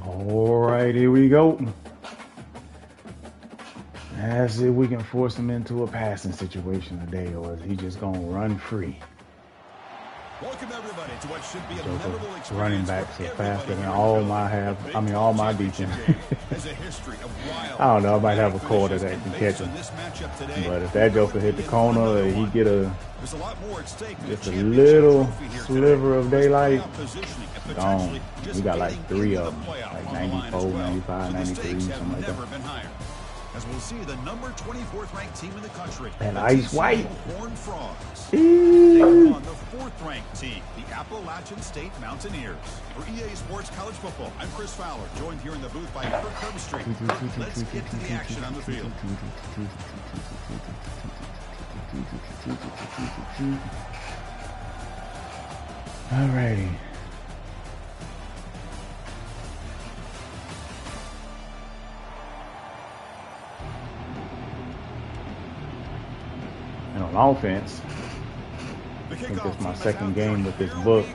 All right, here we go. As if we can force him into a passing situation today, or is he just gonna run free? Welcome everybody to what should be a memorable experience. Running backs are faster than all my defense. I don't know, I might have a quarter that can catch him. But if that joker hit the corner, he get just a little sliver of daylight, gone. We got like 3 of them, like 94, 95, 93, something like that. As we'll see the number 24th ranked team in the country. And Ice White. Horned Frogs. They on the 4th ranked team, the Appalachian State Mountaineers. For EA Sports College Football, I'm Chris Fowler, joined here in the booth by Kirk Herbstreit. Let's get to the action on the field. Alrighty. And on offense, I think it's my second game with this book.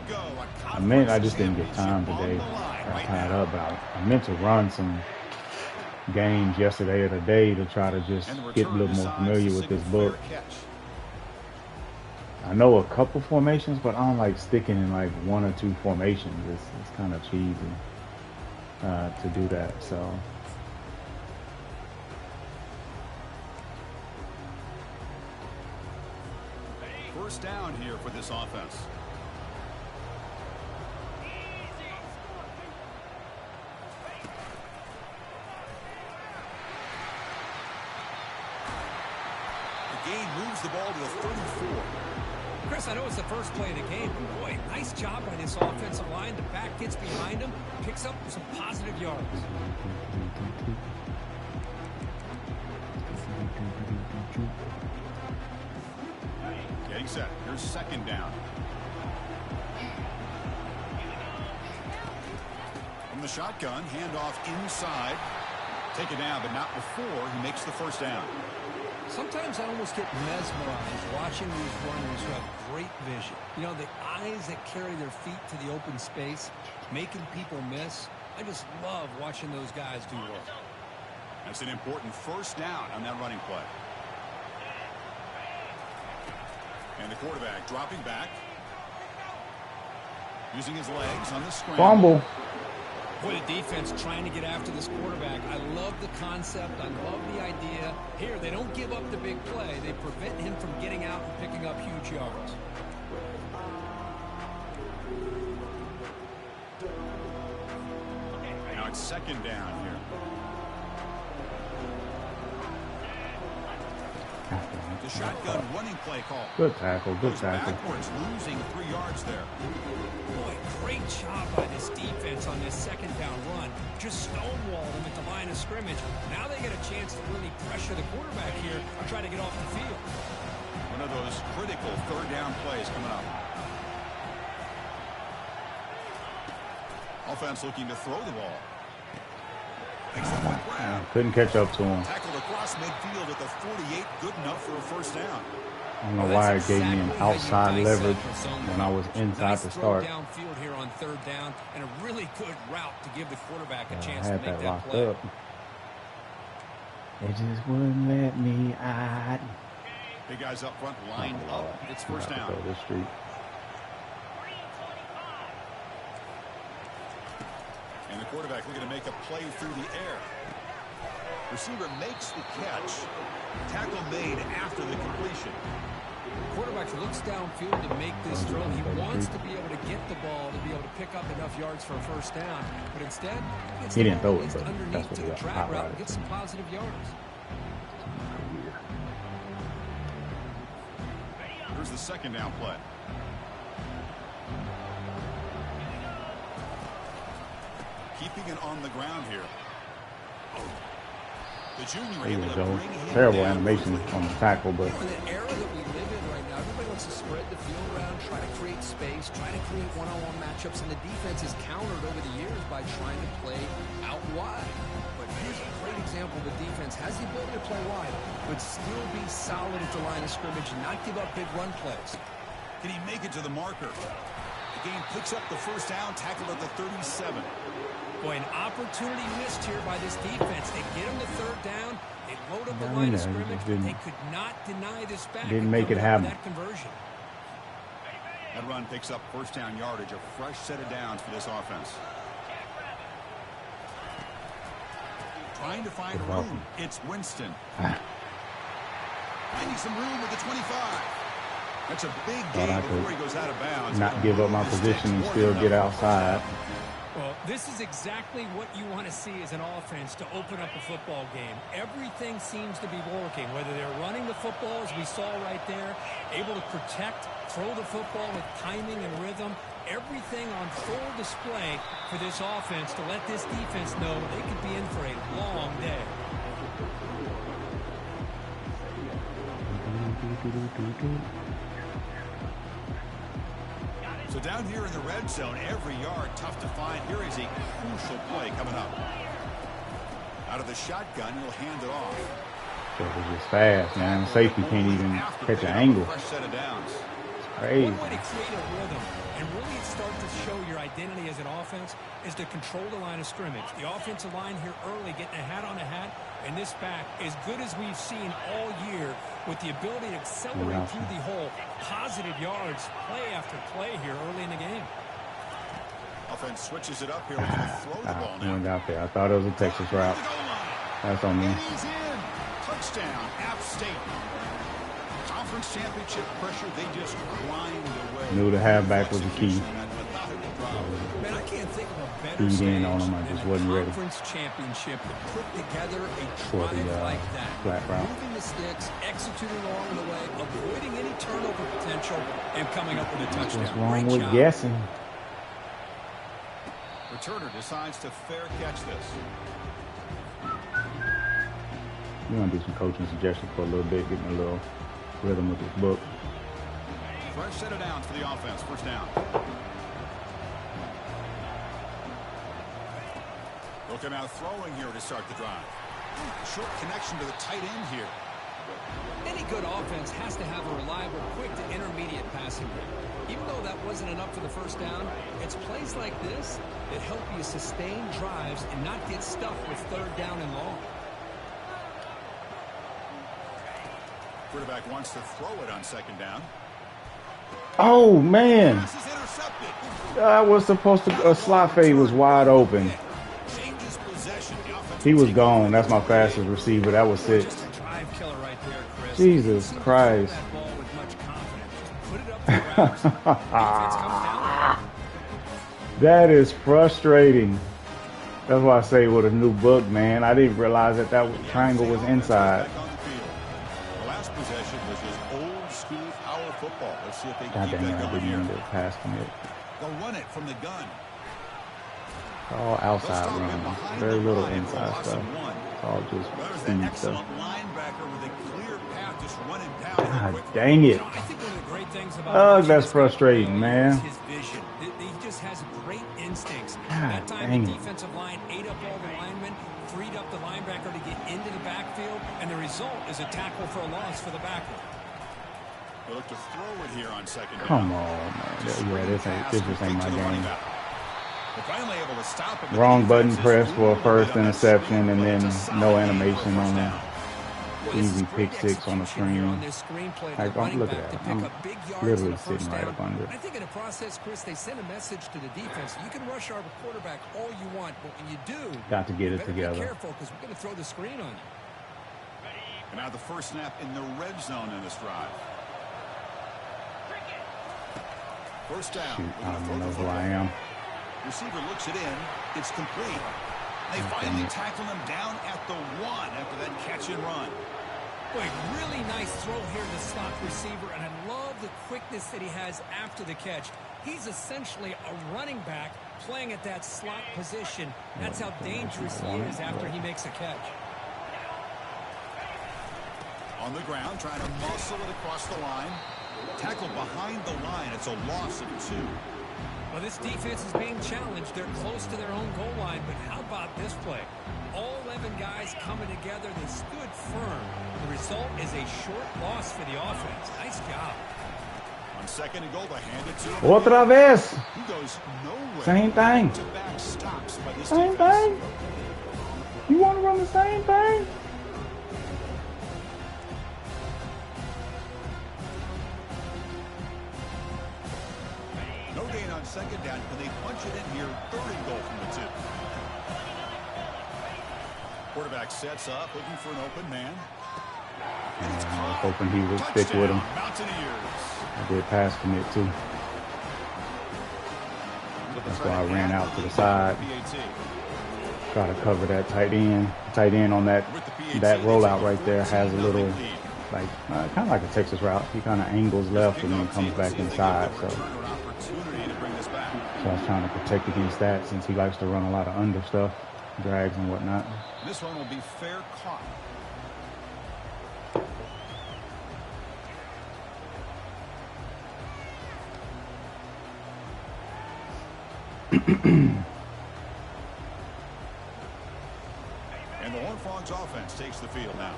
I just didn't get time today. I got tied up, but I meant to run some games yesterday or today to try to just get a little more familiar with this book. I know a couple formations, but I don't like sticking in like 1 or 2 formations. It's kind of cheesy to do that, so. First down here for this offense. The game moves the ball to the 34. Chris, I know it's the first play of the game, but boy, nice job by this offensive line. The back gets behind him, picks up some positive yards. Getting set. Here's second down. From the shotgun, handoff inside. Take it down, but not before he makes the first down. Sometimes I almost get mesmerized watching these runners who have great vision. You know, the eyes that carry their feet to the open space, making people miss. I just love watching those guys do work. That's an important first down on that running play. And the quarterback dropping back. Using his legs on the scramble. Fumble. Boy, the defense trying to get after this quarterback. I love the concept. I love the idea. Here, they don't give up the big play. They prevent him from getting out and picking up huge yards. Now it's second down here. The shotgun running play call. Good tackle, good tackle. Backwards, losing 3 yards there. Boy, great job by this defense on this second down run. Just stonewalled them at the line of scrimmage. Now they get a chance to really pressure the quarterback here and try to get off the field. One of those critical third down plays coming up. Offense looking to throw the ball. Couldn't catch up to him. Tackled across midfield at the 48, good enough for a first down. I don't know why it gave me an outside leverage when I was inside to start. Downfield here on third down, and a really good route to give the quarterback a chance I to had make that that locked play. up. They just wouldn't let me out. Big guys up front lined up. It's first down. Go this street. And the quarterback looking to make a play through the air. Receiver makes the catch. Tackle made after the completion. Quarterback looks downfield to make this throw. He wants to be able to get the ball to be able to pick up enough yards for a first down. But instead, he didn't throw it, but underneath that's what to he the got. drag route and get some positive yards. Here's the second down play. Keeping it on the ground here. The junior able to bring him terrible down. animation on the tackle, but In the era that we live in right now, everybody wants to spread the field around, try to create space, try to create one-on-one matchups, and the defense has countered over the years by trying to play out wide. But here's a great example. The defense has the ability to play wide, but still be solid at the line of scrimmage and not give up big run plays. Can he make it to the marker? The game picks up the first down, tackled at the 37. Boy, an opportunity missed here by this defense. They get him to third down. They load up the line of scrimmage. They could not deny this back. Didn't make it happen. That conversion. That run picks up first down yardage, a fresh set of downs for this offense. Trying to find room. It's Winston. Finding some room with the 25. That's a big gain before he goes out of bounds. Not give up my position and still get outside. Well, this is exactly what you want to see as an offense to open up a football game. Everything seems to be working, whether they're running the football, as we saw right there, able to protect, throw the football with timing and rhythm. Everything on full display for this offense to let this defense know they could be in for a long day. So down here in the red zone, every yard tough to find. Here is a crucial play coming up. Out of the shotgun, he'll hand it off. So it was just fast, man. Safety can't even catch an angle. Fresh set of downs. It's crazy. One way to create a rhythm and really start to show your identity as an offense is to control the line of scrimmage. The offensive line here early getting a hat on a hat, and this back as good as we've seen all year with the ability to accelerate through the hole. Positive yards, play after play here early in the game. Offense switches it up here. We're going to throw the ball now. Went out there. I thought it was a Texas route. That's on me. And he's in. Touchdown, App State. Conference championship pressure, they just grind away. Knew the halfback was the key. Man, I can't think of a better Feed stage in on him. I just wasn't ready. Conference championship to put together a For the, drive like that. flat route. Moving the sticks, executing along the way, avoiding any turnover potential, and coming up with a touchdown. What's wrong Great with job. guessing? Returner decides to fair catch this. We're going to do some coaching suggestions for a little bit, getting a little rhythm with this book. Fresh set of downs for the offense. First down. They'll come out throwing here to start the drive. Short connection to the tight end here. Any good offense has to have a reliable, quick to intermediate passing game. Even though that wasn't enough for the first down, it's plays like this that help you sustain drives and not get stuck with third down and long. Quarterback wants to throw it on second down. Oh, man. This is intercepted. I was supposed to, a slot fade was wide open. Changes possession. The offense He was gone. That's my fastest receiver. That was 6. Drive killer right there, Chris. Jesus Christ. That ball with much confidence. Just put it up the routes. Defense comes down. That is frustrating. That's why I say with a new book, man. I didn't realize that that triangle was inside. Back on the field. The last possession was just old school power football. Let's see if they can God keep dang it, that I going didn't here. mean to pass commit. They'll run it from the gun. All outside runs. Very little inside stuff. It's all just There's speed that excellent stuff. linebacker with a clear path, just running down. God dang it. I think one of the great things about Ugh, that's frustrating, man. is his vision. He just has great instincts. God That time dang the it. defensive line ate up all the linemen, freed up the linebacker to get into the backfield, and the result is a tackle for a loss for the backer. They look to throw it here on second down. Come on, man. Yeah, this just ain't my game. They're finally able to stop him. Wrong button press for a first interception and then no animation on the easy pick 6 on the screen. Like, don't look at that. I'm literally sitting right up under. I think in the process, Chris, they send a message to the defense. You can rush our quarterback all you want, but when you do, Got to get it better together. Be careful because we're going to throw the screen on you. And now the first snap in the red zone in this drive. First down. Shoot, We're I gonna don't throw know the who football. I am. Receiver looks it in. It's complete. They finally tackle him down at the 1 after that catch and run. Boy, really nice throw here to the slot receiver, and I love the quickness that he has after the catch. He's essentially a running back playing at that slot position. That's how dangerous he is after he makes a catch. On the ground, trying to muscle it across the line. Tackled behind the line. It's a loss of 2. Well, this defense is being challenged. They're close to their own goal line, but how about this play? All 11 guys coming together. They stood firm. The result is a short loss for the offense. Nice job. On Second and goal to hand it to him. Otra vez. He goes nowhere. Same thing. Back-to-back stops by this Same defense. thing. You want to run the same thing? No gain on second down. Can they punch it in here? Third and goal from the 2. Quarterback sets up, looking for an open man. And it's I was caught. hoping he would Touchdown, stick with him. Mountaineers. I did pass commit too. That's why I ran out to the side. Try to cover that tight end. Tight end on that rollout right there has a little, like, kind of like a Texas route. He kind of angles left and then comes back inside. So I was trying to protect against that since he likes to run a lot of under stuff, drags and whatnot. This one will be fair caught. And the Horned Frogs offense takes the field now.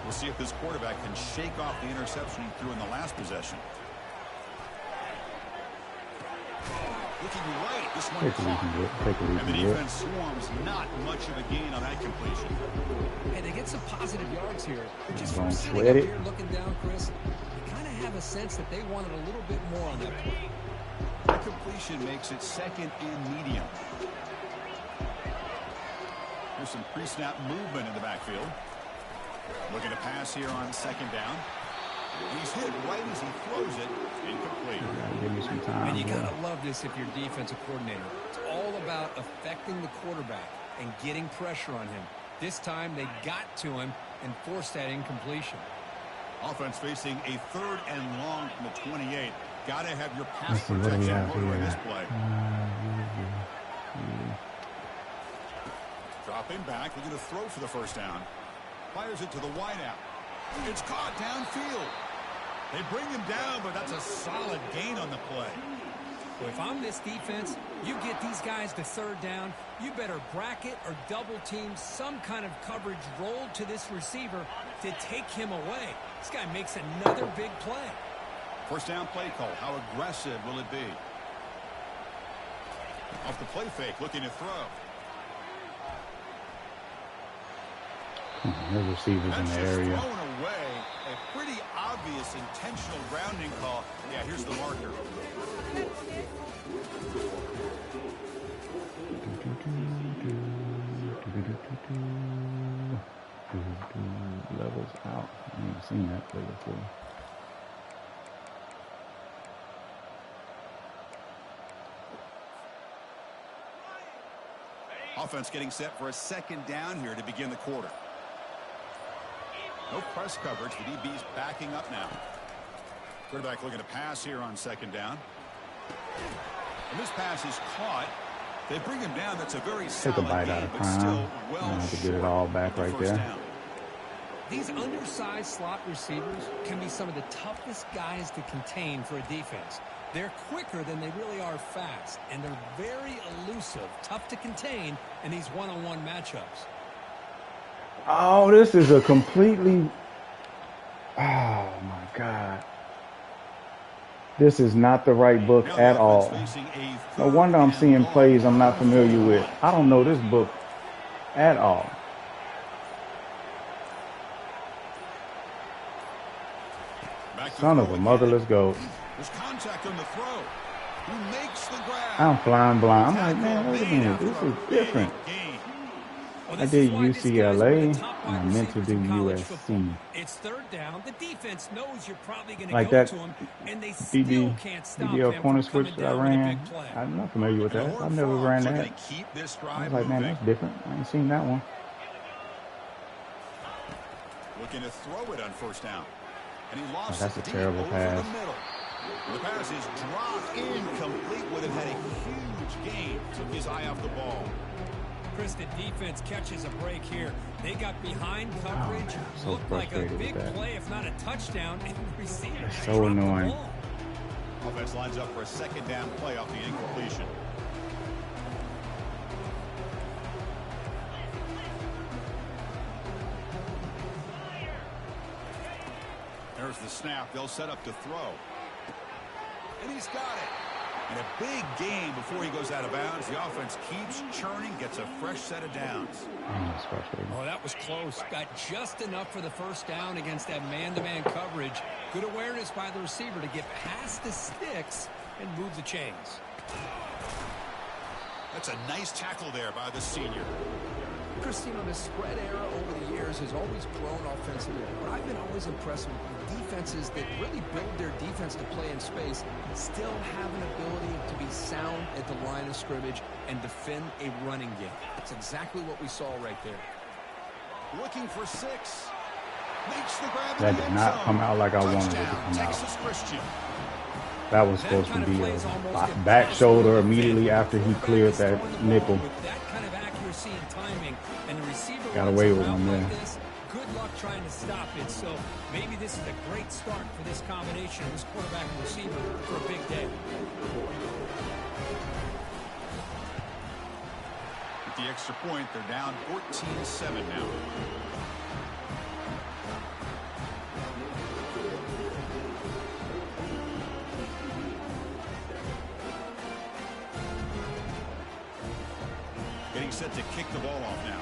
We'll see if this quarterback can shake off the interception he threw in the last possession. Looking right, this one caught. And the defense swarms, not much of a gain on that completion. And they get some positive yards here. Just Don't from sitting sweat up it. here looking down, Chris, you kind of have a sense that they wanted a little bit more on that play. That completion makes it second and medium. There's some pre-snap movement in the backfield. Looking to pass here on second down. He's hit right as he throws it. Incomplete. Give me some time. And you got to love this if you're defensive coordinator. It's all about affecting the quarterback and getting pressure on him. This time they got to him and forced that incompletion. Offense facing a third and long from the 28. Got to have your pass What do we protection have motor in here? this play. Dropping back, looking to throw for the first down. Fires it to the wideout. It's caught downfield. They bring him down, but that's a solid gain on the play. Well, if I'm this defense, you get these guys to third down, you better bracket or double team some kind of coverage rolled to this receiver to take him away. This guy makes another big play. First down play call. How aggressive will it be? Off the play fake, looking to throw. The receivers in That's the just area. thrown away. A pretty obvious intentional grounding call. Yeah, here's the marker. Levels out. I haven't seen that play before. Offense getting set for a second down here to begin the quarter. No press coverage. The DB's backing up now. Quarterback looking to pass here on second down. And this pass is caught. They bring him down. That's a very solid Take a bite out gain, of but still prime. well I have to get it short all back of the right first there. down. These undersized slot receivers can be some of the toughest guys to contain for a defense. They're quicker than they really are fast, and they're very elusive, tough to contain in these one-on-one matchups. Oh, this is a completely... Oh, my God. This is not the right book Now at the all. offense facing a No third wonder I'm and seeing long plays I'm not from the familiar with. 41. I don't know this book at all. Back to Son of throw a again. motherless goat. There's contact on the throw. Who makes the grab? I'm flying blind. I'm like, man, Tackle wait a made minute. after This a is big different. gain. Well, I this did is why this guy's one of UCLA, the top wide and I meant to receivers do in college USC. football. It's third down. The defense knows you're probably going to Like go that to him, and they still DB, can't stop DBL him corner from coming switch that I down with a ran. big play. I'm not familiar with And the that. Horned I've never Frogs ran looking that. to keep this I drive was like, man, moving. that's different. I ain't seen that one. Looking to throw it on first down. And he lost That's it a deep terrible over pass. the middle. The pass is dropped incomplete. Would have had a huge gain. Took his eye off the ball. Chris, the defense catches a break here. They got behind coverage. man, I'm so Looked like a frustrated with big that. play, if not a touchdown, and the receiver It's so dropped the annoying. ball. Offense lines up for a second down play off the incompletion. There's the snap. They'll set up to throw. And he's got it. And a big gain before he goes out of bounds. The offense keeps churning, gets a fresh set of downs. Oh, that was close. Got just enough for the first down against that man-to-man coverage. Good awareness by the receiver to get past the sticks and move the chains. That's a nice tackle there by the senior. Christine, the spread era over the years has always grown offensively, but I've been always impressed with defenses that really build their defense to play in space, still have an ability to be sound at the line of scrimmage and defend a running game. That's exactly what we saw right there. Looking for 6. Makes the grab. That did not come out like I wanted it to come Texas out. Christian. That was supposed to be a back shoulder immediately after he cleared that nickel. And timing, and the receiver got away with him there. Like this, good luck trying to stop it. So maybe this is a great start for this combination of this quarterback and receiver for a big day. With the extra point, they're down 14-7 now. Getting set to kick the ball off now.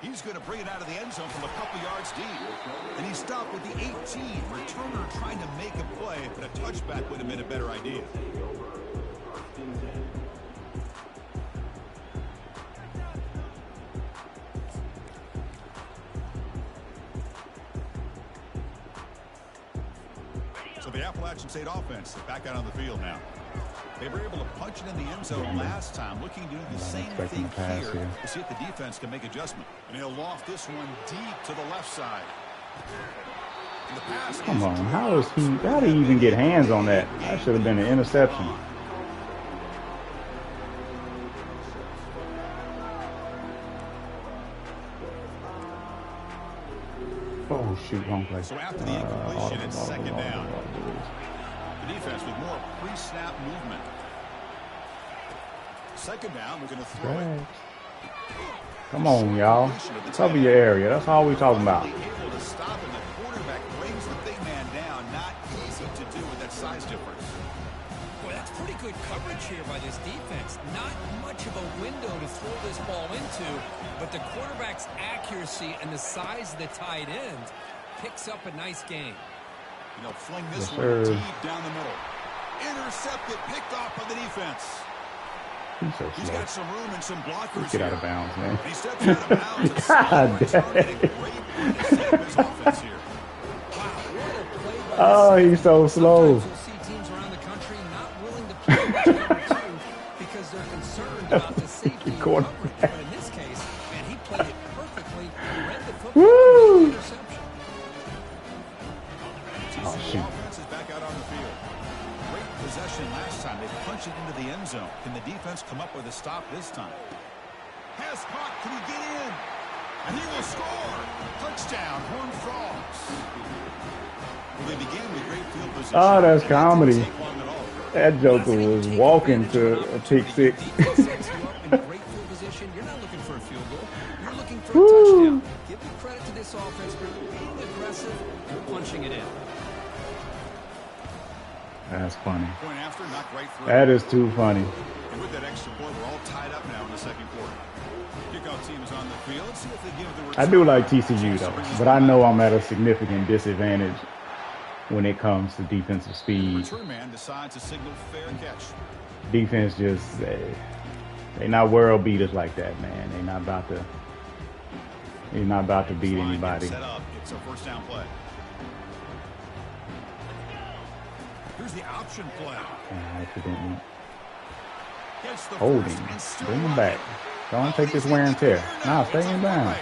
He's going to bring it out of the end zone from a couple yards deep. And he stopped with the 18. Returner trying to make a play, but a touchback would have been a better idea. So the Appalachian State offense is back out on the field now. They were able to punch it in the end zone last time, looking to do the same thing here to see if the defense can make adjustment. And he'll loft this one deep to the left side. Come on, how did he even get hands on that? That should have been an interception. Oh shoot, wrong play. So after the incompletion, it's second down. The defense with more pre-snap movement. Second down, we're going to throw it. Come on, y'all. Cover your area. That's all we're talking about. Able to stop, and the quarterback brings the big man down. Not easy to do with that size difference. Boy, that's pretty good coverage here by this defense. Not much of a window to throw this ball into, but the quarterback's accuracy and the size of the tight end picks up a nice gain. And they'll fling this one deep down the middle. Intercepted, picked off by the defense. He's so slow. He's got some room and some blockers. Get out of bounds, man. He steps out of bounds. God damn. Oh, he's so slow. Sometimes you'll see teams around the country not willing to play number 2 because they're concerned about the safety of coverage. But in this case, man, he played it perfectly. Read the football. Woo! Interception. Oh, shoot. Offense is back out on the field. Great possession last time. They punched it into the end zone. Can the defense come up with a stop this time? Has caught. Can he get in? And he will score. Touchdown, Horned Frogs. Well, they began with great field position. Oh, that's comedy. That joker was walking to a pick six. Great field position. You're not looking for a field goal. You're looking for a touchdown. Give the credit to this offense for being aggressive and punching it in. That's funny. Point after, knocked right through. That is too funny. And with that extra point, we're all tied up now in the second quarter. Kickoff team is on the field. See if they give the return. I do like TCU though, but I know I'm at a significant disadvantage when it comes to defensive speed. Return man decides to signal fair catch. Defense just they not world beaters like that, man. They're not about to beat anybody. Set up. It's a first down play. Here's the option play. Accidentally. Hold him. Bring him back. Don't take this wear and tear. Nah, stay in bounds.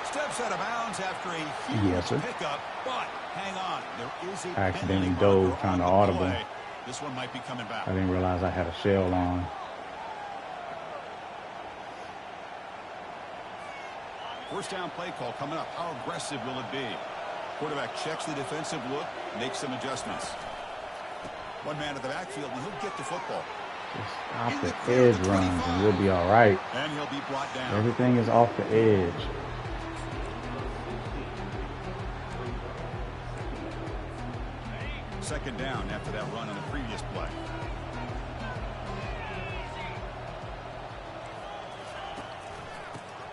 Steps out of bounds after a huge pickup, but hang on. There is a I accidentally dove trying to audible. This one might be coming back. I didn't realize I had a shell on. First down play call coming up. How aggressive will it be? Quarterback checks the defensive look, makes some adjustments. One man at the backfield, and he'll get the football. Just off the edge runs, and we'll be all right. And he'll be brought down. Everything is off the edge. Second down after that run on the previous play.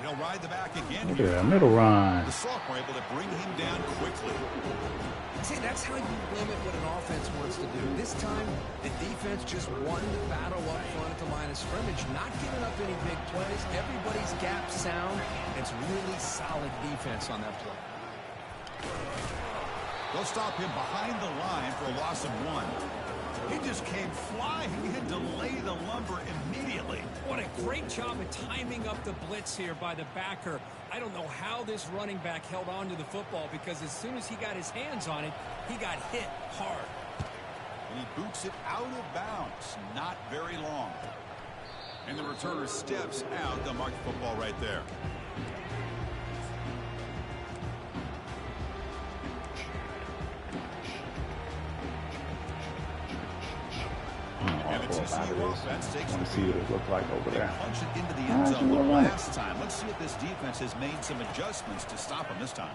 He'll ride the back again. Look at that middle run. The sophomore able to bring him down quickly. See, that's how you limit what an offense wants to do. This time, the defense just won the battle up front at the line of scrimmage, not giving up any big plays. Everybody's gap sound. It's really solid defense on that play. They'll stop him behind the line for a loss of 1. He just came flying in to lay the lumber immediately. What a great job of timing up the blitz here by the backer. I don't know how this running back held on to the football, because as soon as he got his hands on it, he got hit hard. And he boots it out of bounds. Not very long. And the returner steps out. They'll mark the football right there. Out of this. I want to see what it looks like over there. Punch it into the end zone last time. Let's see if this defense has made some adjustments to stop him this time.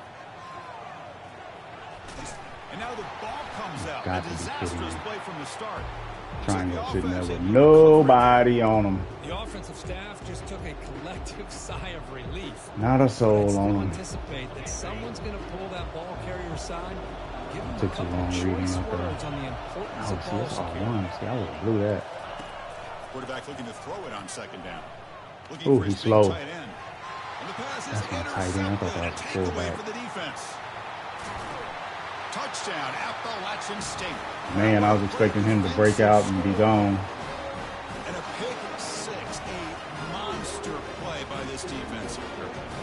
And now the ball comes out. Got A to be disastrous play from the start. Triangle sitting there with nobody on them. The offensive staff just took a collective sigh of relief. Not a soul on them. Anticipate that someone's going to pull that ball carrier side. Took too long reading up there. I would see that's all one. See, I would have blew that. Quarterback looking to throw it on second down. Oh, he's slow. Tight end. And the pass That's my tight end. I thought that was a fullback. For the defense. Touchdown, Appalachian State. Man, I was expecting him to break out and be gone. And a pick six, a monster play by this defense.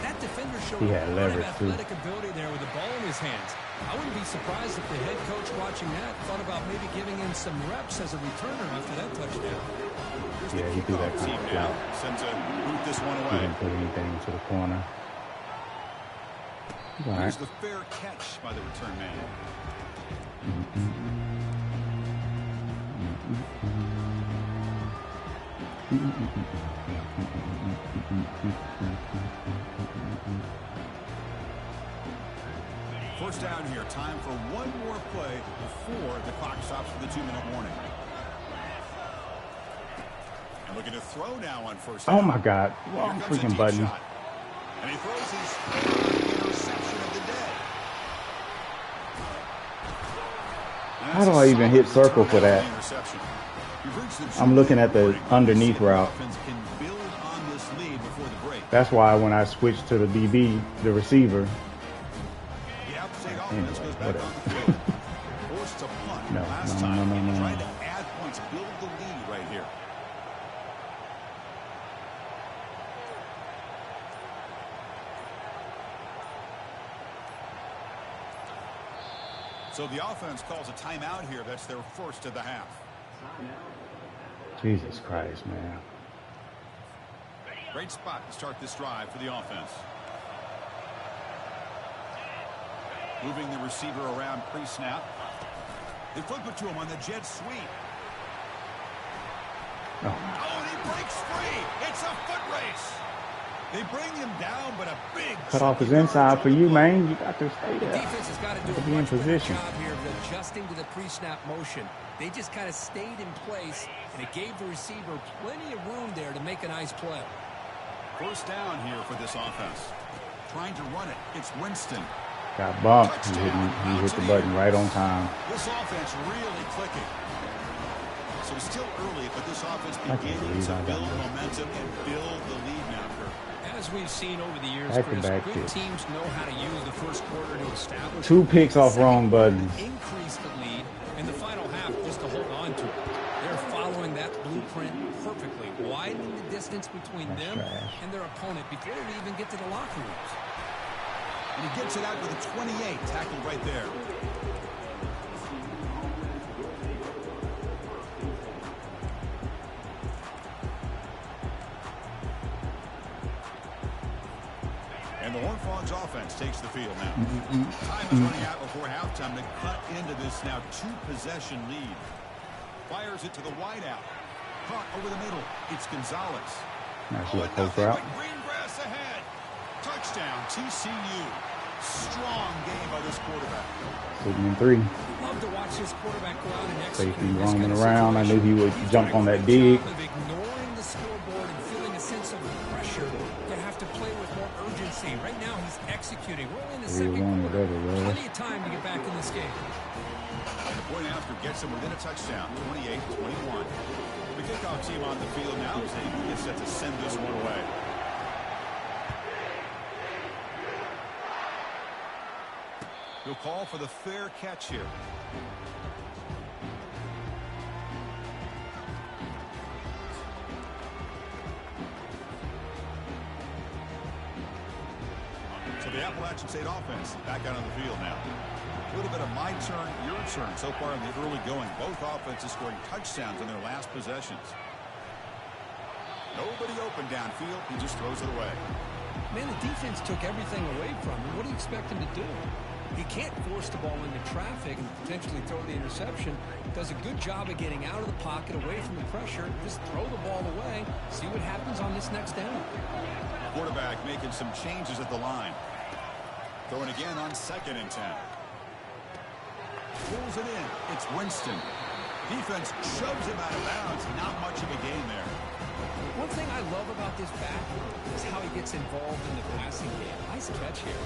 That defender showed He had leverage, too. athletic ability there with the ball in his hands. I wouldn't be surprised if the head coach watching that thought about maybe giving him some reps as a returner after that touchdown. Yeah, he threw that kind of flat. Sends a boot this one He away. didn't put anything into the corner. He's all Here's right. the fair catch by the return man. First down here. Time for one more play before the clock stops for the 2-minute warning. And looking to throw now on first down. Oh my God. Wrong freaking button. Shot. And he throws his third interception of the day. How do I even hit circle for that? I'm looking at the underneath route. That's why when I switched to the DB, the receiver. Anyway, whatever. No. Trying to add points, build the lead right here. So the offense calls a timeout here. That's their first of the half. Jesus Christ, man. Great spot to start this drive for the offense. Moving the receiver around pre-snap. They flip it to him on the jet sweep. Oh, and he breaks free. It's a foot race. They bring him down, but a big cut off his inside for you, man. You got to stay there. Defense has got to do a be in much better position. job here of adjusting to the pre-snap motion. They just kind of stayed in place, and it gave the receiver plenty of room there to make a nice play. First down here for this offense. Trying to run it. It's Winston. Got bumped. He hit the button right on time. This offense really clicking. So it's still early, but this offense I can't beginning believe to I got build this. momentum and build the lead now, Kurt. As we've seen over the years, Back-to-back Chris, good kicks. teams know how to use the first quarter to establish 2 picks off wrong buttons. increase the lead in the final half just to hold on to it. They're following that blueprint perfectly, widening the distance between That's them trash. and their opponent before we even get to the locker rooms. And he gets it out with a 28, tackled right there. And the Horned Frogs offense takes the field now. Time is running out before halftime to cut into this now 2-possession lead. Fires it to the wideout. Caught over the middle. It's Gonzalez. Nice little post route. Green grass ahead. Touchdown, TCU. Strong game by this quarterback. 3. Love to watch this quarterback go out and execute. Safety roaming around. I knew he would jump on that dig. Ignoring the scoreboard and feeling a sense of pressure to have to play with more urgency. Right now, he's executing. We're in the second quarter. Plenty of time to get back in this game. And the point after gets him within a touchdown, 28-21. The kickoff team on the field now as they get set to send this one away. He'll call for the fair catch here. So the Appalachian State offense back out on the field now. A little bit of my turn, your turn so far in the early going. Both offenses scoring touchdowns in their last possessions. Nobody open downfield. He just throws it away. Man, the defense took everything away from him. What do you expect him to do? He can't force the ball into traffic and potentially throw the interception. Does a good job of getting out of the pocket, away from the pressure. Just throw the ball away. See what happens on this next down. Quarterback making some changes at the line. Throwing again on 2nd and 10. Pulls it in. It's Winston. Defense shoves him out of bounds. Not much of a gain there. One thing I love about this back is how he gets involved in the passing game. Nice catch here.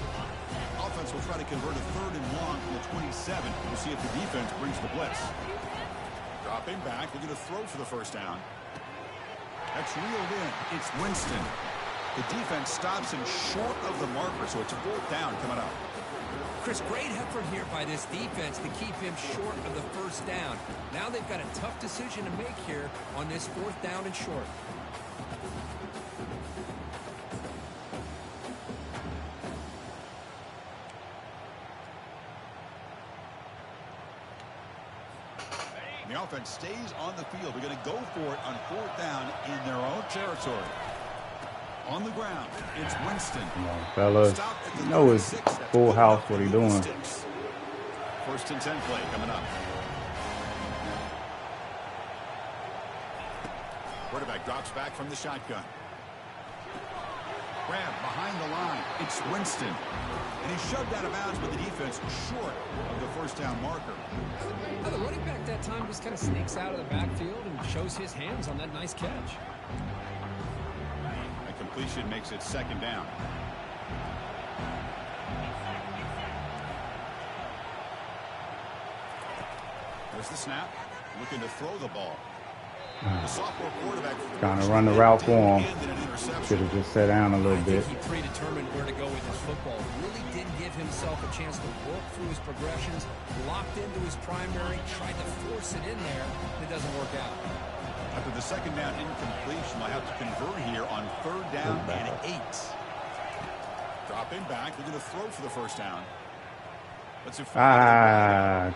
Offense will try to convert a 3rd and long from the 27. We'll see if the defense brings the blitz. Dropping back. We're going to throw for the first down. That's reeled in. It's Winston. The defense stops him short of the marker, so it's 4th down coming up. Chris, great effort here by this defense to keep him short of the 1st down. Now they've got a tough decision to make here on this 4th down and short. The offense stays on the field. They're going to go for it on 4th down in their own territory. On the ground, it's Winston. Come on, fellas. You know it's full house what he's doing. 1st and 10 play coming up. Quarterback drops back from the shotgun. Grab behind the line. It's Winston. And he's shoved out of bounds with the defense short of the 1st down marker. Now the running back that time just kind of sneaks out of the backfield and shows his hands on that nice catch. That completion makes it 2nd down. There's the snap. Looking to throw the ball. The sophomore quarterback trying to run the route for him. Should have just sat down a little bit. He predetermined where to go with his football. Really didn't give himself a chance to work through his progressions. Locked into his primary. Tried to force it in there. And it doesn't work out. After the 2nd down incompletion, they'll have to convert here on 3rd down and 8. Dropping back. We're going to throw for the 1st down.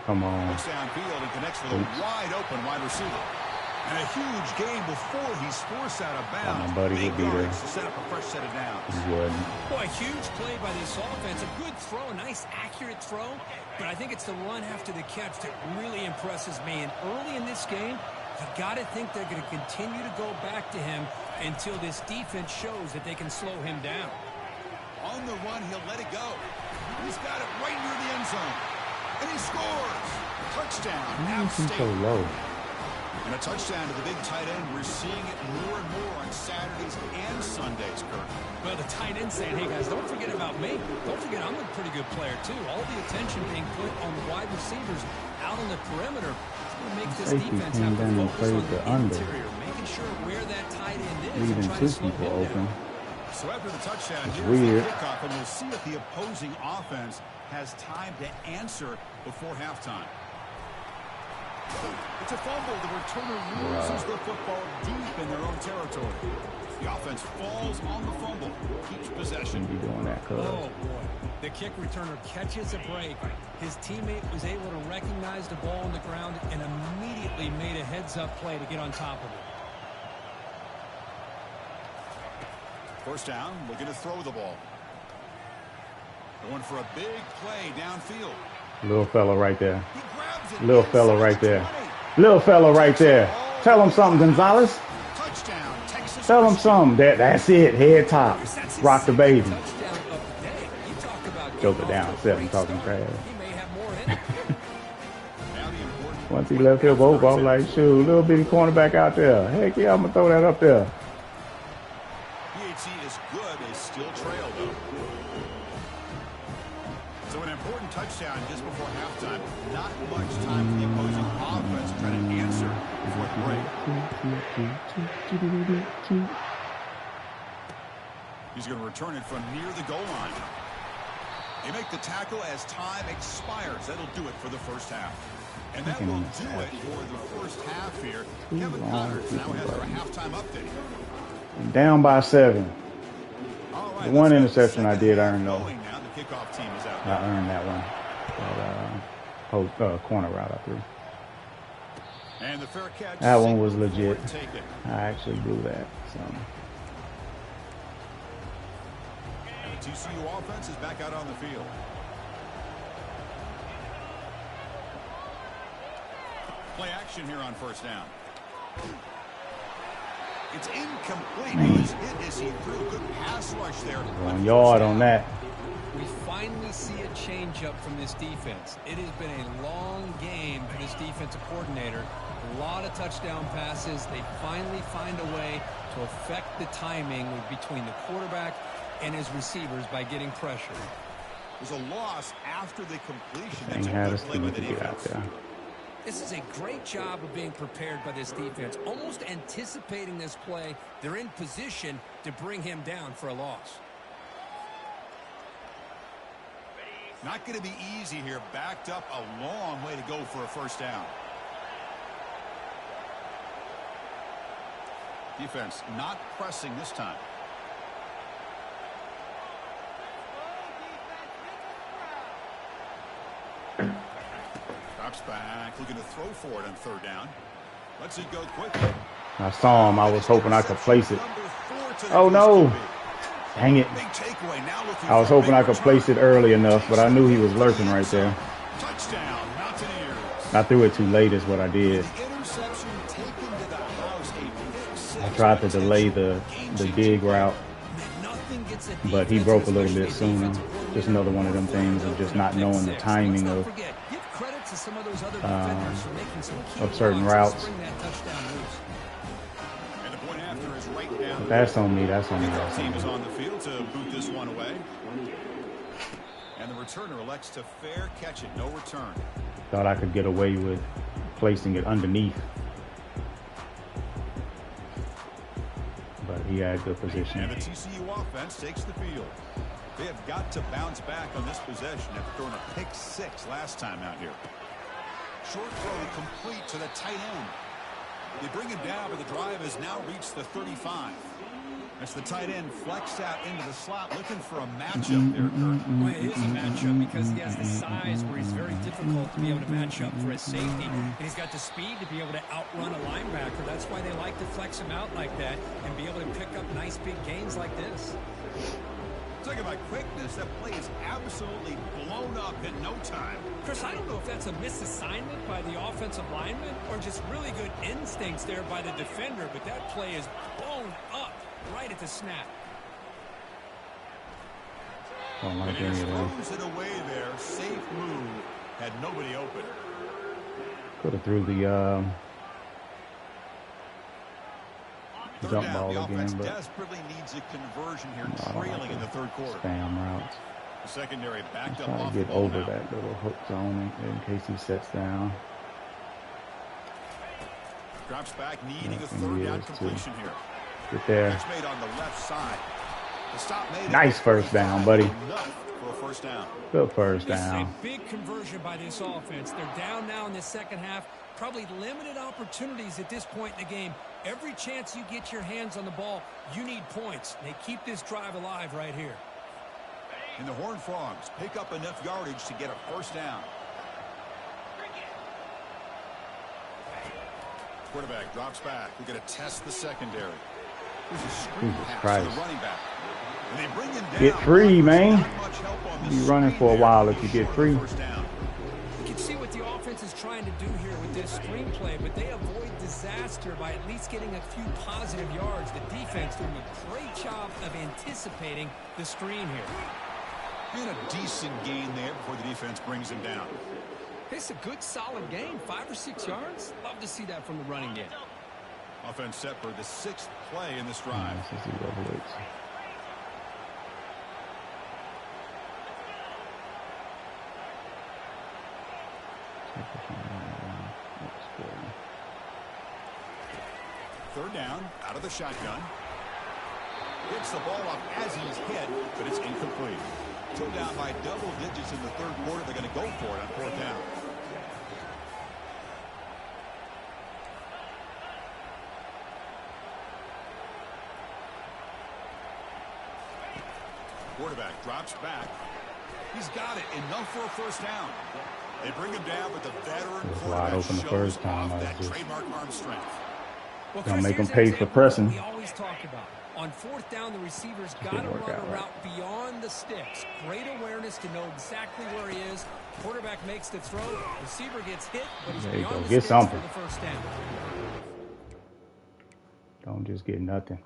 Come on. Looks downfield and connects with a wide open wide receiver. And a huge gain before he's forced out of bounds. My buddy would be there. To set up a fresh set of downs. He wouldn't. Boy, huge play by this offense. A good throw, a nice accurate throw. But I think it's the run after the catch that really impresses me. And early in this game, you got to think they're going to continue to go back to him until this defense shows that they can slow him down. On the run, he'll let it go. He's got it right near the end zone. And he scores. Touchdown. Why is he so low? And a touchdown to the big tight end. We're seeing it more and more on Saturdays and Sundays, Kirk. Well, the tight end saying, hey, guys, don't forget about me. Don't forget I'm a pretty good player, too. All the attention being put on the wide receivers out on the perimeter. It's going to make this defense have to focus on the interior, making sure where that tight end is and trying to slow him down. So after the touchdown, it's here's weird. the kickoff, and we'll see if the opposing offense has time to answer before halftime. It's a fumble. The returner loses the football deep in their own territory. The offense falls on the fumble, keeps possession. Be doing that, cuz. Oh, boy. The kick returner catches a break. His teammate was able to recognize the ball on the ground and immediately made a heads-up play to get on top of it. First down, looking to throw the ball. Going for a big play downfield. Little fella right there. He grabs it. Little fella right there. Little fella right there. Tell him something, Gonzalez. Touchdown, Texas. Tell him something. That's it. Head top. Rock the baby. Joker down 7 talking trash. Once he left here, both ball like, shoot, little bitty cornerback out there. Heck yeah, I'm going to throw that up there. PHC is good. They still trail, though. So an important touchdown just before halftime. Not much time for the opposing offense to try to answer before the break. He's going to return it from near the goal line. They make the tackle as time expires. That'll do it for the first half. And that will do it for the first half here. Kevin Connors now has our halftime update. Down by 7. Right, the one interception I did earn, though. Now the kickoff team is out. I earned that one. Corner route I threw. And the fair catch. That one was legit. I actually blew that. So. And the TCU offense is back out on the field. Play action here on first down. It's incomplete. He was hit as he threw a good pass rush there. 1 yard on that. We finally see a change-up from this defense. It has been a long game for this defensive coordinator. A lot of touchdown passes. They finally find a way to affect the timing between the quarterback and his receivers by getting pressure. There's a loss after the completion. They had us to get out there. This is a great job of being prepared by this defense, almost anticipating this play. They're in position to bring him down for a loss. Not going to be easy here. Backed up a long way to go for a first down. Defense not pressing this time. Drops back, looking to throw for it on third down. Let's it go quickly. I saw him. I was hoping I could place it. Oh, no. Dang it. I was hoping I could place it early enough, but I knew he was lurking right there. Touchdown, Mountaineers. I threw it too late is what I did. I tried to delay the dig route, but he broke a little bit sooner. Just another one of them things of just not knowing the timing of certain routes. But that's on me. That's on me. The team is on the field to boot this one away. And the returner elects to fair catch it. No return. Thought I could get away with placing it underneath. But he had good position. And the TCU offense takes the field. They have got to bounce back on this possession after throwing a pick 6 last time out here. Short throw complete to the tight end. They bring him down, but the drive has now reached the 35. As the tight end flexed out into the slot, looking for a matchup there, Kurt. Well, it is a matchup because he has the size where he's very difficult to be able to match up for a safety. And he's got the speed to be able to outrun a linebacker. That's why they like to flex him out like that and be able to pick up nice big gains like this. Talking about quickness, that play is absolutely blown up in no time. Chris, I don't know if that's a misassignment by the offensive lineman or just really good instincts there by the defender, but that play is blown up right at the snap. Don't like and any of that. throws it away there. Safe move. Had nobody open. Could have threw the jump ball again, but desperately needs a conversion here, trailing in the third quarter. Spam routes. The secondary backed up Try off to the get ball over now. that little hook zone in case he sets down. Drops back, needing a third down completion here. Get there. Catch made on the left side. The stop made Nice first down, buddy. Enough for a first down. Good first This is down. a big conversion by this offense. They're down now in the second half. Probably limited opportunities at this point in the game. Every chance you get your hands on the ball, you need points. They keep this drive alive right here. And the Horned Frogs pick up enough yardage to get a first down. Quarterback drops back. We're going to test the secondary. There's a screen pass to the running back. And they bring him down. Get free, man. Not much help on this Be running for a while if you get free. first down. You can see what the offense is trying to do here with this screenplay, but they avoid disaster by at least getting a few positive yards. The defense doing a great job of anticipating the screen here. And a decent gain there before the defense brings him down. It's a good, solid game. 5 or 6 yards. Love to see that from the running game. Offense set for the 6th play in this drive. Third down, out of the shotgun. Gets the ball up as he's hit, but it's incomplete. Still down by double digits in the third quarter. They're going to go for it on 4th down. Quarterback drops back. He's got it. Enough for a 1st down. They bring him down, but the veteran quarterback shows off that trademark arm strength. Well, don't make them pay for pressing. We always talk about. On 4th down, the receiver's got to run a route beyond the sticks. Great awareness to know exactly where he is. Quarterback makes the throw. Receiver gets hit, but he's beyond the sticks for the 1st down. Don't just get nothing.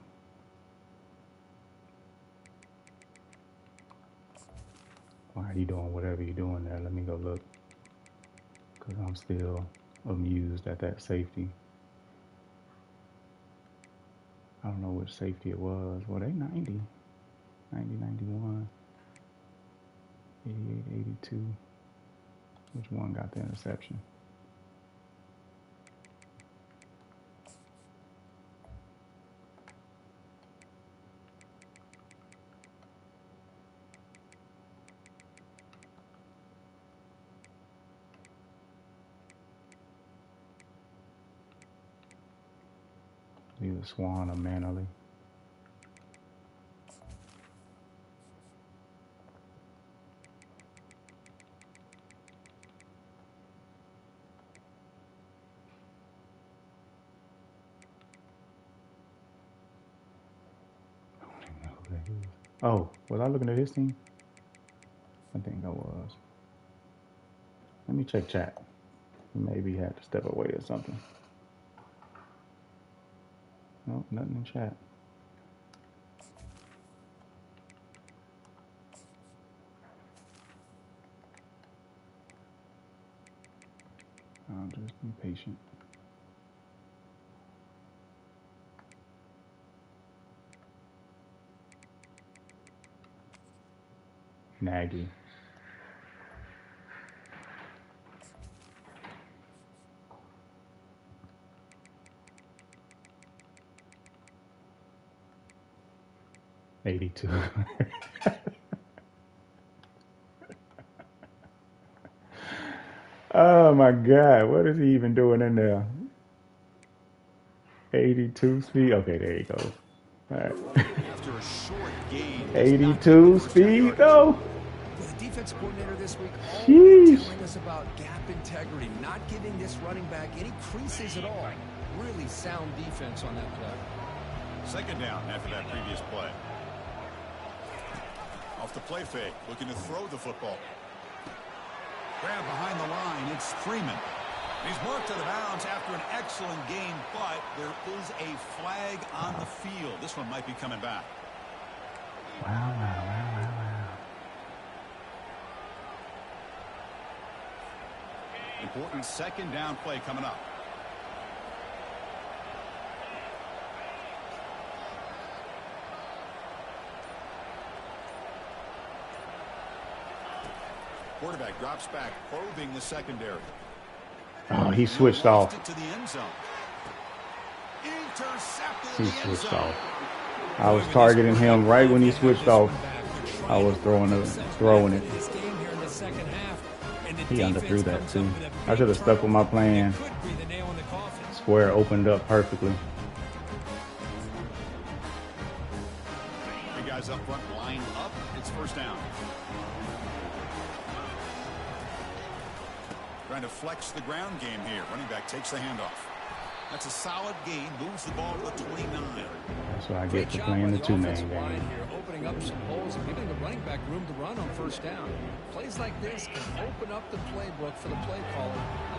Why are you doing whatever you're doing there? Let me go look. Because I'm still amused at that safety. I don't know which safety it was. Well, they 90, 91, 88, 82. Which one got the interception? Either Swan or Manley. Oh, was I looking at his team? I think I was. Let me check chat. Maybe he had to step away or something. Nope, nothing in chat. I'll just be patient. Nagy. '82. Oh my God, what is he even doing in there? 82 speed. Okay, there he goes. All right. After a short gain, 82 speed though. The defense coordinator this week Jeez. telling us about gap integrity, not giving this running back any creases at all. Really sound defense on that play. 2nd down after that previous play. Off the play fake, looking to throw the football. Grab behind the line, it's Freeman. He's marked out of bounds after an excellent game, but there is a flag on the field. This one might be coming back. Wow. Important 2nd down play coming up. Quarterback drops back, probing the secondary. Oh, he switched off. To the end zone. He switched off. I was targeting him right when he switched off. I was throwing it. He underthrew that too. I should have stuck with my plan. Square opened up perfectly. Three guys up front, lined up. It's 1st down. Trying to flex the ground game here. Running back takes the handoff. That's a solid gain. Moves the ball to the 29. That's what I get for playing the two-man game. Opening up some holes and giving the running back room to run on first down. Plays like this can open up the playbook for the play caller.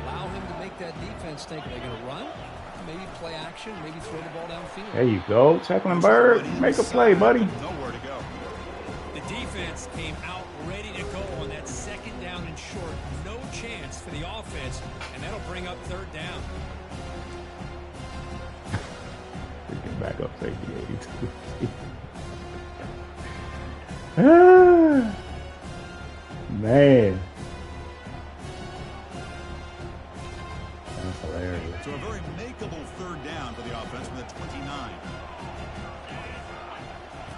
Allow him to make that defense think, are they going to run? Maybe play action, maybe throw the ball downfield. There you go. Tecklenburg, make a play, buddy. Nowhere to go. The defense came out ready to go on that second down and short. No chance for the offense, and that'll bring up third down. Freaking back up safety 82. Man. That's hilarious. So a very makeable third down for the offense from the 29.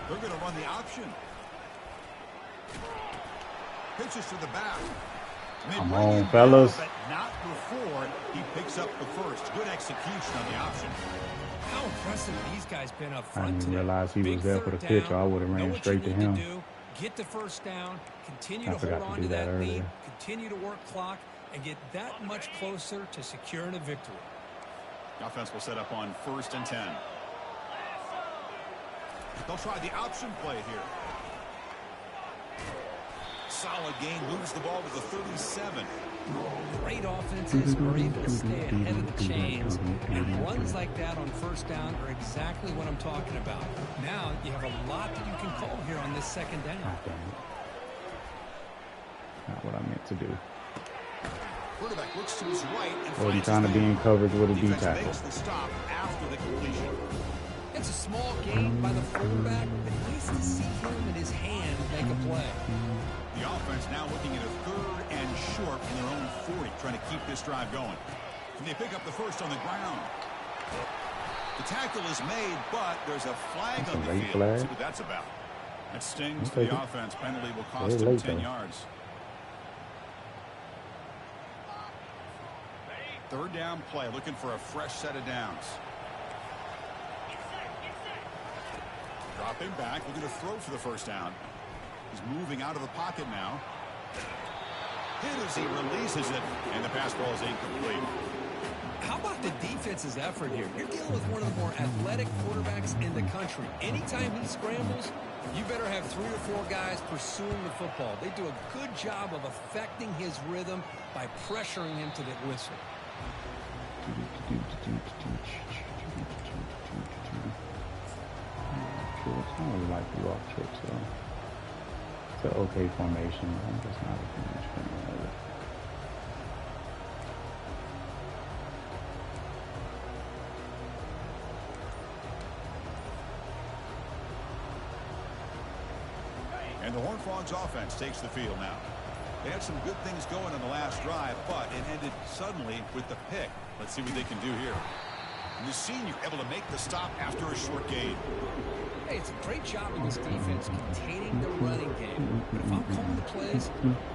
They're going to run the option. Pitches to the back. Come on, fellas. But not before he picks up the first. Good execution on the option. How impressive these guys been up front. I didn't today. realize he was Big there for the third pitch, or down, I would have know ran what straight you to need him. do, get the first down, continue I to forgot hold to on do to that that lead, earlier. continue to work clock, and get that much closer to securing a victory. The offense will set up on 1st and 10. They'll try the option play here. Solid gain, moves the ball to the 37. Great offenses are able to stay ahead of the chains, and runs like that on first down are exactly what I'm talking about. Now you have a lot that you can call here on this second down. God damn it. Not what I meant to do. Quarterback looks to his right and Or you finds trying to his be man. in coverage with a D Defense tackle. makes the stop after the completion. It's a small gain by the fullback, but nice to see him and his hand make a play. The offense now looking at a 3rd and short from their own 40, trying to keep this drive going. And they pick up the first on the ground. The tackle is made, but there's a flag on the field. Flag. See what that's about. That stings I'll for the take it. offense. Penalty will cost Very him late, 10 though. yards. Third down play, looking for a fresh set of downs. Dropping back, looking to throw for the first down. He's moving out of the pocket now. Hit as he releases it, and the pass ball is incomplete. How about the defense's effort here? You're dealing with one of the more athletic quarterbacks in the country. Anytime he scrambles, you better have 3 or 4 guys pursuing the football. They do a good job of affecting his rhythm by pressuring him to the whistle. I don't really like the off trips, so it's an okay formation. I'm just not a huge fan of it. And the Horned Frogs offense takes the field now. They had some good things going on the last drive, but it ended suddenly with the pick. Let's see what they can do here. And the senior able to make the stop after a short gain. Hey, it's a great job of this defense containing the running game. But if I'm calling the plays,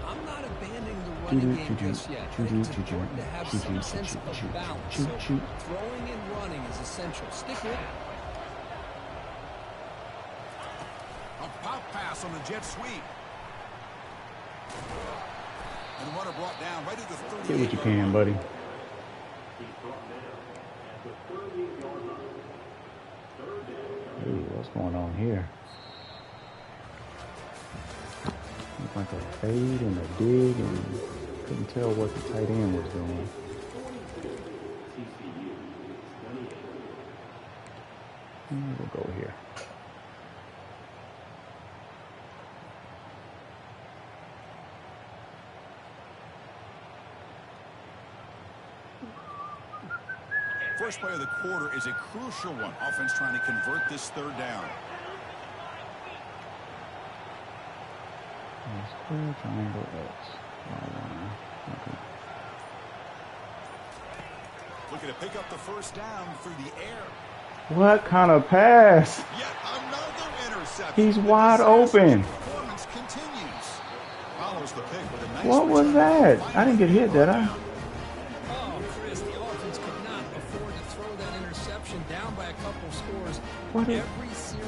I'm not abandoning the running game just yet. I think it's important to have some sense of balance. So throwing and running is essential. Stick with it. A pop pass on the jet sweep. And the runner brought down right at the 38. Get what you can, buddy. Ooh, what's going on here? Looks like a fade and a dig, and couldn't tell what the tight end was doing. We'll go here. First play of the quarter is a crucial one. Offense trying to convert this third down. Square, triangle, X. Okay. Looking to pick up the first down through the air. What kind of pass? Yet another interception. He's wide open. Performance continues. Follows the pick with a nice What was return. that? I didn't get hit, did I? Oh, Chris, the offense could not afford to throw that interception down by a couple scores. What is- Every series.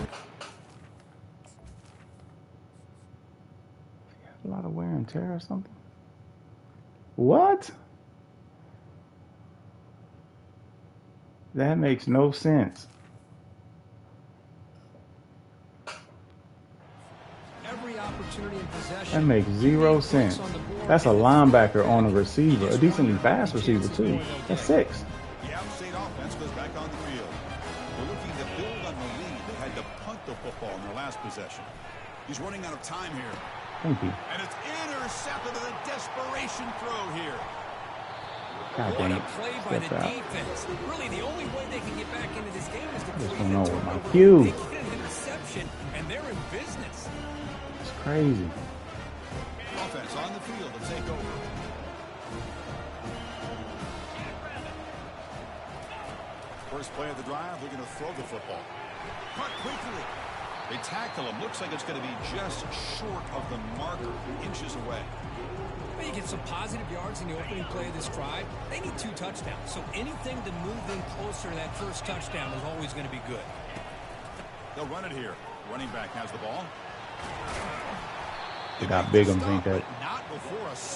A lot of wear and tear or something? What? That makes no sense. Every opportunity in possession. That makes zero sense. That's a linebacker on a receiver, a decently fast receiver too. That's 6. The App State offense goes back on the field. They're looking to build on the lead. They had to punt the football in their last possession. He's running out of time here. Thank you. And it's intercepted in a desperation throw here. God What damn a it. play by the Step out. defense. Really, the only way they can get back into this game is to What's create going a on with my turnover. cue? They get an interception, and they're in business. It's crazy. Offense on the field to take over. First play of the drive, they're going to throw the football. Cut quickly. They tackle him. Looks like it's going to be just short of the marker, inches away. Well, you get some positive yards in the opening play of this drive. They need 2 touchdowns, so anything to move them closer to that first touchdown is always going to be good. They'll run it here. Running back has the ball. They got Bigums,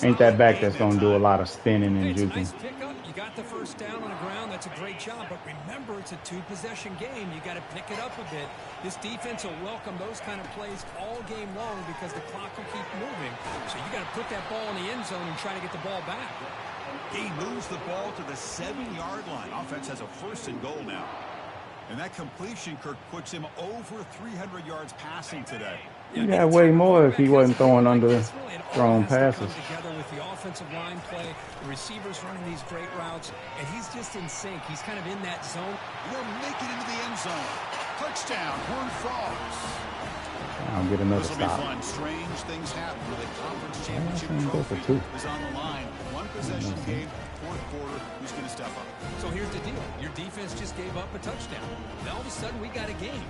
ain't that back that's gonna do a lot of spinning and It's a juking. nice pickup. You got the first down on the ground. That's a great job. But remember, it's a 2-possession game. You got to pick it up a bit. This defense will welcome those kind of plays all game long because the clock will keep moving. So you got to put that ball in the end zone and try to get the ball back. He moves the ball to the 7-yard line. Offense has a 1st and goal now. And that completion, Kirk, puts him over 300 yards passing today. He had way more if he wasn't throwing underthrown passes. Together with the offensive line play, the receivers running these great routes, and he's just in sync. He's kind of in that zone. They'll make it into the end zone. Touchdown, Horn Frogs. I'll get another This will be stop. fun. Strange things happen with a conference championship I'm gonna go for trophy 2. is on the line. 1 possession game, 4th quarter. Who's going to step up? So here's the deal. Your defense just gave up a touchdown. Now all of a sudden we got a game.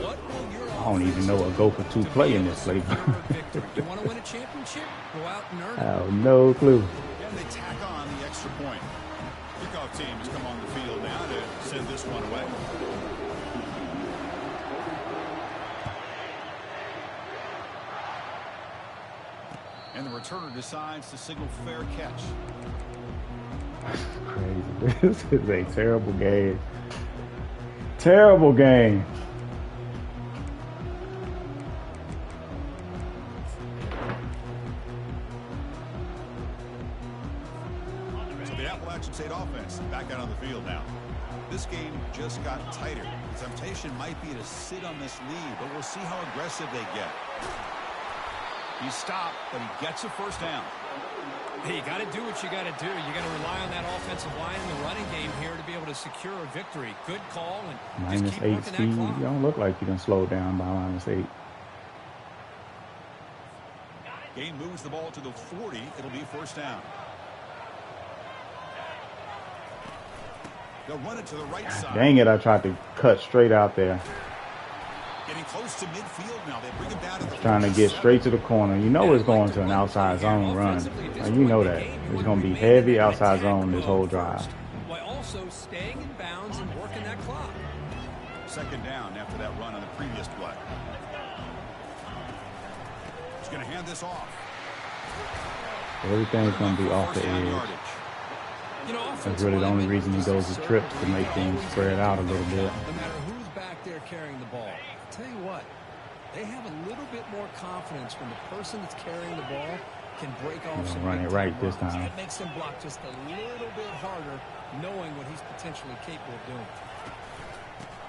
What will your I don't even know a go for 2 play in this play. You want to win a championship? Go out and earn I it. have no clue. And they tack on the extra point. Kickoff team has come on the field now to send this one away. And the returner decides to signal fair catch. Crazy. This is a terrible game. Terrible game. So the Appalachian State offense back out on the field now. This game just got tighter. The temptation might be to sit on this lead, but we'll see how aggressive they get. He stopped, but he gets a 1st down. Hey, you got to do what you got to do. You got to rely on that offensive line in the running game here to be able to secure a victory. Good call, and just keep -8 working speed. that clock. You don't look like you done slowed down by -8. Gain moves the ball to the 40. It'll be 1st down. They'll run it to the right side. Dang it, I tried to cut straight out there. Getting close to midfield now. They bring him down to the Trying to get straight to the corner. You know it's going to an outside zone run. You know that. It's going to be heavy outside zone this whole drive. While also staying in bounds and working that clock. 2nd down after that run on the previous play. He's going to hand this off. Everything's going to be off the First down edge. yardage. You know, That's really the only reason he goes to trips, to make things spread out a little bit. No matter who's back there carrying the ball. I'll tell you what, they have a little bit more confidence when the person that's carrying the ball can break off some run it big right time this runs. time. It makes him block just a little bit harder, knowing what he's potentially capable of doing.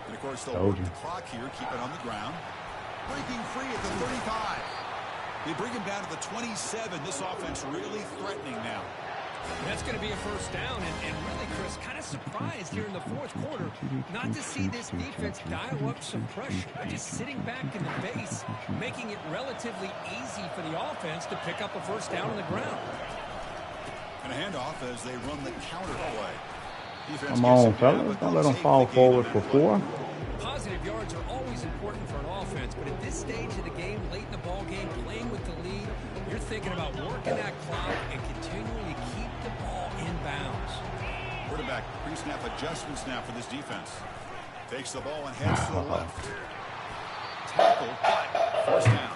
And of course, they'll Told work you. the clock here, keep it on the ground. Breaking free at the 35. They bring him down to the 27. This offense really threatening now. That's going to be a 1st down, and really, Chris, kind of surprised here in the 4th quarter not to see this defense dial up some pressure, but just sitting back in the base, making it relatively easy for the offense to pick up a 1st down on the ground. And a handoff as they run the counter play. Defense Come gets on, it down, fellas. but Don't they'll let them take fall the gain forward on for that play. 4. Positive yards are always important for an offense, but at this stage of the game, late in the ball game, playing with the lead, you're thinking about working that clock and continuing to keep the ball in bounds. Quarterback pre-snap adjustments now for this defense. Takes the ball and heads to the left. Tackle, but 1st down.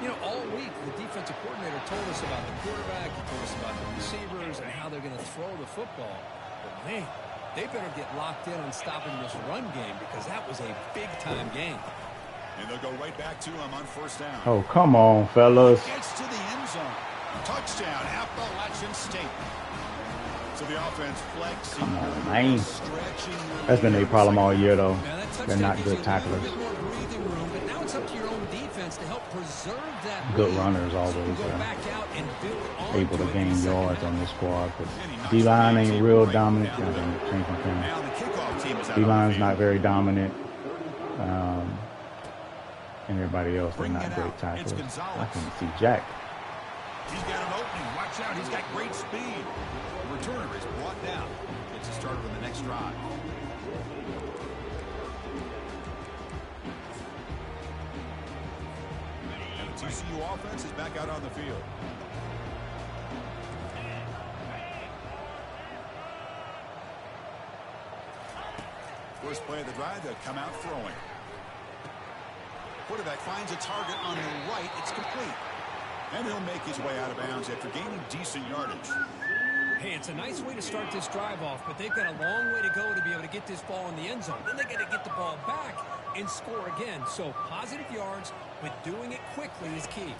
You know, all week, the defensive coordinator told us about the quarterback, he told us about the receivers and how they're going to throw the football. But, man, They better get locked in on stopping this run game because that was a big-time game. And they'll go right back to him on first down. Oh, come on, fellas. Gets to the end zone. Touchdown, Appalachian State. So the offense flexing. Come on, man. That's been a problem all year, though. They're not good tacklers. But now it's up to your own defense to help preserve that. Good runners always able to gain yards on this squad. But D-line ain't real dominant. D-line's not very dominant. And everybody else, they're not great tacklers. I can see Jack. He's got an opening. Watch out. He's got great speed. The returner is brought down. Gets a starter on the next drive. And the TCU offense is back out on the field. First play of the drive, they'll come out throwing. Quarterback finds a target on the right. It's complete. And he'll make his way out of bounds after gaining decent yardage. Hey, it's a nice way to start this drive off, but they've got a long way to go to be able to get this ball in the end zone. Then they got to get the ball back and score again. So positive yards, but doing it quickly is key.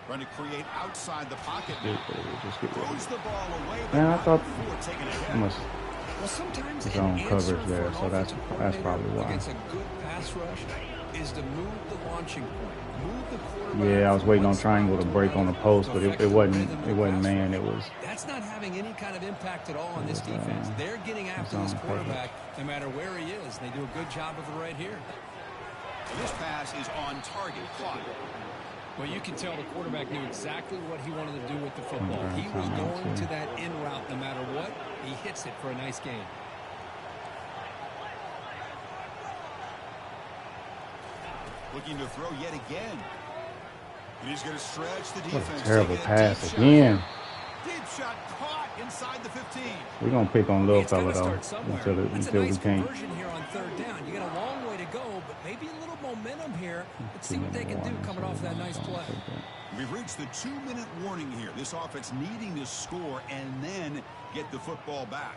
Trying to create outside the pocket. Throws the ball away. Man, I thought well, sometimes his own coverage there, so that's probably why. Against a good pass rush is to move the launching point. Move the quarterback. Yeah, I was waiting on triangle to break on the post, but it wasn't man. It was. That's not having any kind of impact at all on this defense. They're getting after this quarterback no matter where he is. They do a good job of it right here. This pass is on target. Caught. Well, you can tell the quarterback knew exactly what he wanted to do with the football. He was going to that in route no matter what. He hits it for a nice gain. Looking to throw yet again. And he's going to stretch the defense. What a terrible pass again. Deep shot caught inside the 15. We're going to pick on little fella, though, until we can't. Here on third down. You got a long way to go, but maybe a little momentum here. Let's see what they can do coming off that nice play. We've reached the 2-minute warning here. This offense needing to score and then get the football back.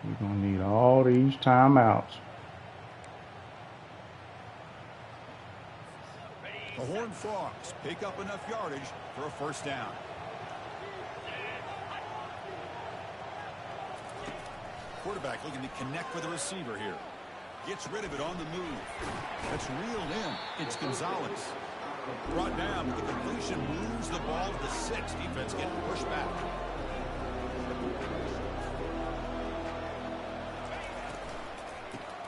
We're going to need all these timeouts. The Horned Frogs pick up enough yardage for a first down. Quarterback looking to connect with the receiver here. Gets rid of it on the move. That's reeled in. It's Gonzalez. Brought down, but the completion moves the ball to the 6. Defense getting pushed back.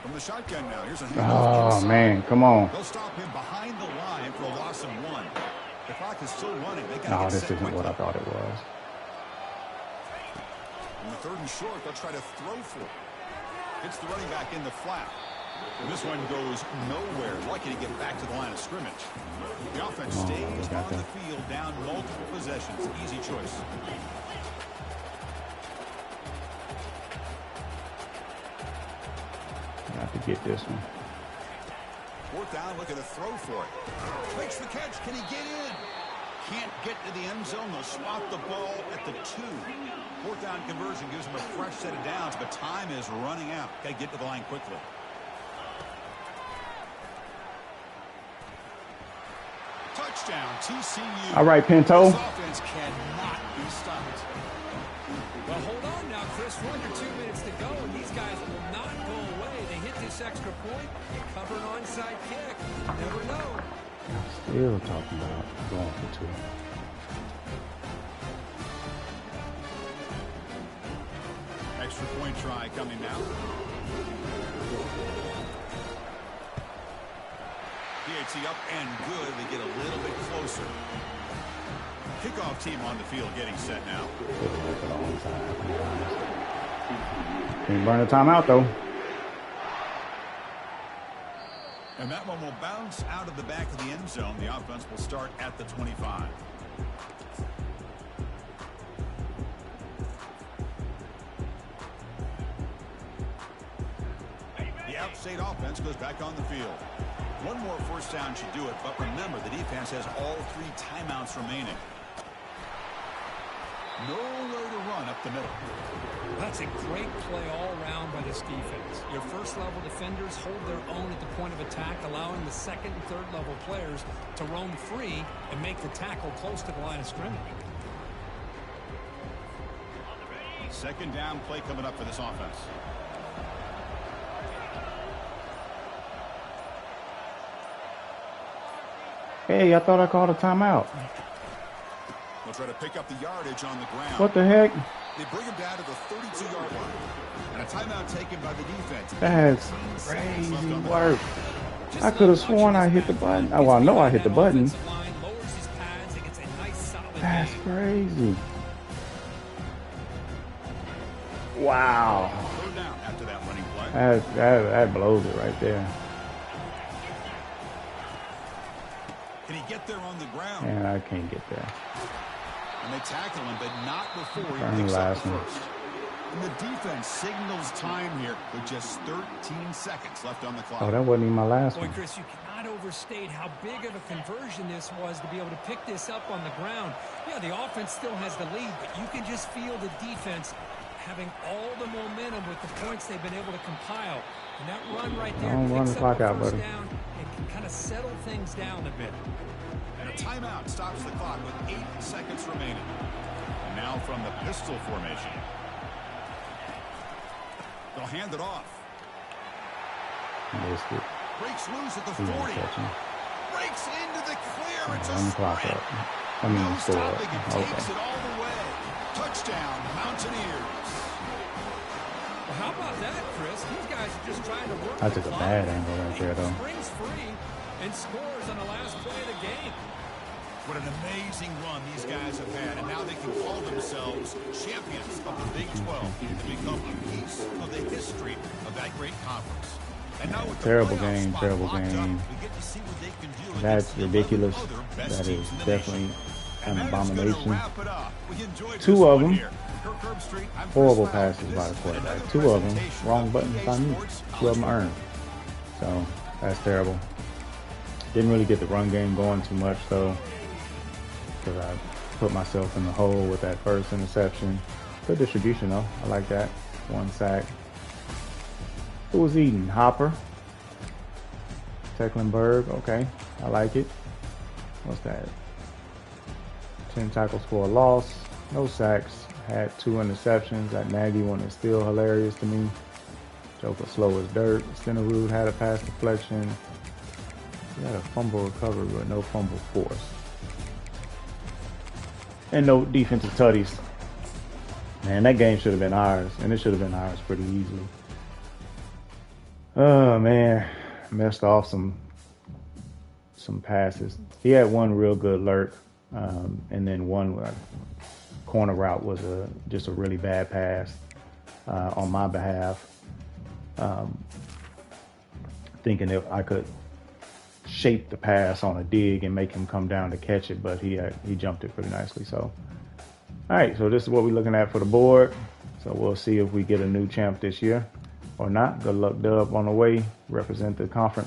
From the shotgun now, here's a oh man, come on. They'll stop him behind the line for a loss of 1. The clock is still running. No, this isn't what I thought it was. On the 3rd and short, they'll try to throw for it. Hits the running back in the flat. And this one goes nowhere. Lucky to get back to the line of scrimmage. The offense stays on the field, down multiple possessions. Easy choice. Have to get this one. 4th down, looking to throw for it. Makes the catch. Can he get in? Can't get to the end zone. They'll spot the ball at the 2. 4th down conversion gives them a fresh set of downs, but time is running out. Got to get to the line quickly. Touchdown, TCU. All right, Pinto. This offense cannot be stopped. Well, hold on now, Chris. 1 or 2 minutes to go, and these guys will not go away. They hit this extra point. You cover an onside kick. Never know. Still talking about going for 2. Extra point try coming now. PAT up and good. They get a little bit closer. Kickoff team on the field getting set now. Can't burn a timeout, though. And that one will bounce out of the back of the end zone. The offense will start at the 25. The outside offense goes back on the field. One more first down should do it, but remember, the defense has all 3 timeouts remaining. Nowhere to run up the middle. That's a great play all around by this defense. Your first-level defenders hold their own at the point of attack, allowing the second and third-level players to roam free and make the tackle close to the line of scrimmage. Second down play coming up for this offense. Hey, I thought I called a timeout. They'll try to pick up the yardage on the ground. What the heck? They bring him down to the 32-yard line. And a timeout taken by the defense. That's crazy work. I could have sworn I hit the button. Oh, well, I know I hit the button. That's crazy. Wow. After that running play. That blows it right there. Can he get there on the ground? Man, I can't get there. And they tackle him, but not before he Turn picks the up last the one. first. And the defense signals time here with just 13 seconds left on the clock. Oh, that wasn't even my last Boy, one. Chris, you cannot overstate how big of a conversion this was to be able to pick this up on the ground. Yeah, the offense still has the lead, but you can just feel the defense having all the momentum with the points they've been able to compile. And that run right there Don't run picks the clock up out, the first buddy. down and can kind of settle things down a bit. And a timeout stops the clock with 8 seconds remaining. And now from the pistol formation. They'll hand it off. Missed it. Breaks loose at the He didn't 40. catch him. Breaks into the clear. It's Run the a clock sprint. up. I mean, No score stopping. It up. takes Okay. it all the way. Touchdown, Mountaineers. Well, how about that, Chris? These guys are just trying to work I the took a clock. bad angle right there, though. Springs free and scores on the last play of the game. What an amazing run these guys have had, and now they can call themselves champions of the Big 12 and become a piece of the history of that great conference. And now with the Terrible playoff game, spot terrible locked up, game. we get to see what they can do That's against the 11 ridiculous. other best That teams is in the definitely nation. an And that is gonna abomination. wrap it up. We enjoyed Two this of one them. here. Kirk Herbstreit, I'm Horrible Chris Fowler. passes This by has the been quarterback. another Two of them. presentation Wrong of buttons EA by me. Sports 2 of them College earned. So that's terrible. Didn't really get the run game going too much though, because I put myself in the hole with that first interception. Good distribution though. I like that. 1 sack. Who was eating? Hopper. Tecklenburg. Okay. I like it. What's that? 10 tackles for a loss. No sacks. Had 2 interceptions. That Nagy one is still hilarious to me. Joker slow as dirt. Stenerud had a pass deflection. He had a fumble recovery, but no fumble force. And no defensive tutties. Man, that game should have been ours, and it should have been ours pretty easily. Oh man, messed off some passes. He had one real good lurk, and then one corner route was just a really bad pass on my behalf. Thinking if I could shape the pass on a dig and make him come down to catch it, but he jumped it pretty nicely. So, all right, so this is what we're looking at for the board. So we'll see if we get a new champ this year or not. Good luck, Dub, on the way. Represent the conference.